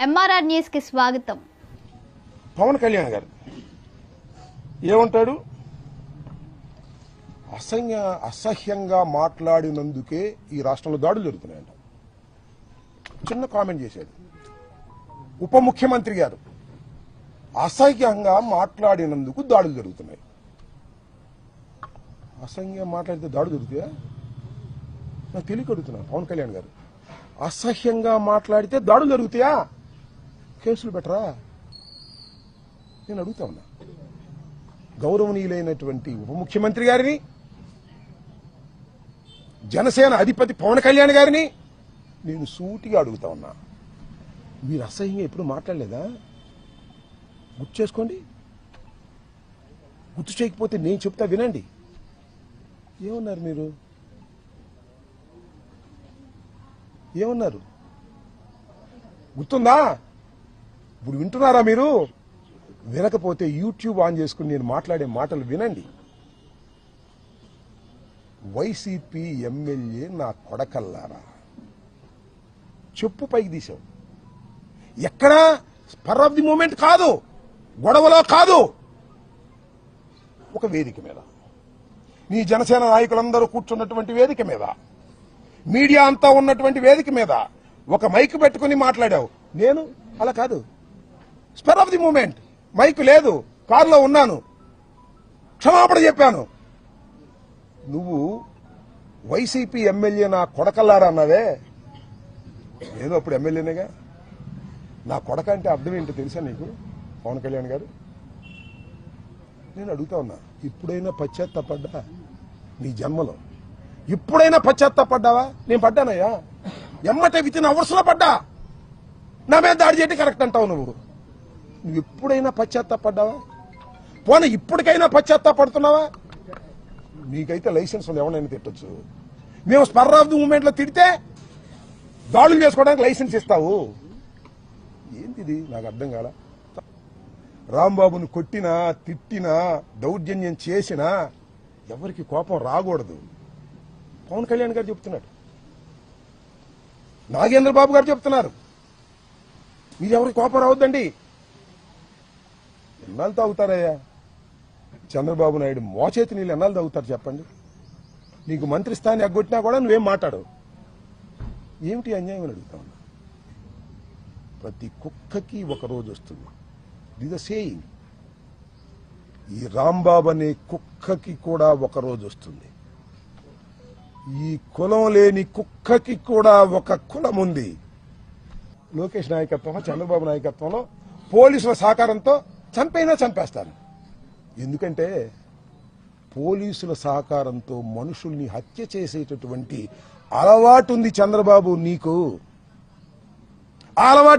MRR news కి స్వాగతం. పవన్ కళ్యాణ్ గారు ఏమంటాడు? అసహ్యంగా మాట్లాడినందుకే ఈ రాష్ట్రంలో దాడులు జరుగుతున్నాయంట. చిన్న కామెంట్ చేశాడు. ఉప ముఖ్యమంత్రి గారు అసహ్యంగా మాట్లాడినందుకు దాడులు జరుగుతున్నాయి. అసహ్యంగా మాట్లాడితే దాడులు జరుగుతాయా? నాకు తెలియక అడుగుతున్నాను. పవన్ కళ్యాణ్ గారు అసహ్యంగా మాట్లాడితే దాడులు జరుగుతాయా? కేసులు పెట్టరా? నేను అడుగుతా ఉన్నా. గౌరవనీయులైనటువంటి ఉప ముఖ్యమంత్రి గారిని, జనసేన అధిపతి పవన్ కళ్యాణ్ గారిని నేను సూటిగా అడుగుతా ఉన్నా. మీరు అసహ్యంగా ఎప్పుడు మాట్లాడలేదా? గుర్తు చేసుకోండి. గుర్తు చేయకపోతే నేను చెప్తా వినండి. ఏమన్నారు మీరు? ఏమన్నారు గుర్తుందా? ఇప్పుడు వింటున్నారా మీరు? వినకపోతే యూట్యూబ్ ఆన్ చేసుకుని నేను మాట్లాడే మాటలు వినండి. వైసీపీ ఎమ్మెల్యే నా కొడకల్లారా, చెప్పు పైకి తీసావు. ఎక్కడా స్పర్ ఆఫ్ ది మూమెంట్ కాదు, గొడవలో కాదు, ఒక వేదిక మీద, నీ జనసేన నాయకులందరూ కూర్చున్నటువంటి వేదిక మీద, మీడియా అంతా ఉన్నటువంటి వేదిక మీద ఒక మైక్ పెట్టుకుని మాట్లాడావు. నేను అలా కాదు. Spur of the moment, mike లేదు, కారులో ఉన్నాను, క్షమాపణ చెప్పాను. నువ్వు వైసీపీ ఎమ్మెల్యే నా కొడకల్లారా అన్నావే, ఏదో అప్పుడు ఎమ్మెల్యేనేగా. నా కొడక అంటే అర్థం ఏంటో తెలుసా నీకు పవన్ కళ్యాణ్ గారు? నేను అడుగుతా ఉన్నా, ఇప్పుడైనా పశ్చాత్తాపడ్డా నీ జన్మలో? ఇప్పుడైనా పశ్చాత్తాపడ్డావా? నేను పడ్డానయ్యా. ఎమ్మటే విత్ ఇన్ అవర్స్ లో పడ్డా. నా మీద దాడి చేయడం కరెక్ట్ అంటావు నువ్వు ఎప్పుడైనా పశ్చాత్తాపడ్డావా? పోనీ ఇప్పటికైనా పశ్చాత్తాపడుతున్నావా? నీకైతే లైసెన్స్ ఉంది, ఎవరైనా తిట్టొచ్చు. మేము స్పర్ ఆఫ్ ది మూమెంట్ లో తిడితే దాడులు చేసుకోవడానికి లైసెన్స్ ఇస్తావు. ఏంటిది? నాకు అర్థం కాల. రాంబాబుని కొట్టినా, తిట్టినా, దౌర్జన్యం చేసినా ఎవరికి కోపం రాకూడదు. పవన్ కళ్యాణ్ గారు చెప్తున్నాడు, నాగేంద్ర బాబు గారు చెప్తున్నారు, మీరు ఎవరికి కోపం రావద్దండి. ఎన్నాళ్ళు తాగుతారయ్యా? చంద్రబాబు నాయుడు మోచేతి నీళ్ళు ఎన్నాళ్ళు తాగుతారు చెప్పండి? నీకు మంత్రి స్థానం ఎగ్గొట్టినా కూడా నువ్వేం మాట్లాడు. ఏమిటి అన్యాయం అని అడుగుతా ఉన్నా. ప్రతి కుక్కకి ఒక రోజు వస్తుంది. This the saying. ఈ రాంబాబు అనే కుక్కకి కూడా ఒక రోజు వస్తుంది. ఈ కులం లేని కుక్కకి కూడా ఒక కులం ఉంది. లోకేష్ నాయకత్వంలో, చంద్రబాబు నాయకత్వంలో, పోలీసుల సహకారంతో చంపైనా చంపేస్తారు. ఎందుకంటే పోలీసుల సహకారంతో మనుషుల్ని హత్య చేసేటటువంటి అలవాటు ఉంది చంద్రబాబు నీకు. ఆ అలవాటు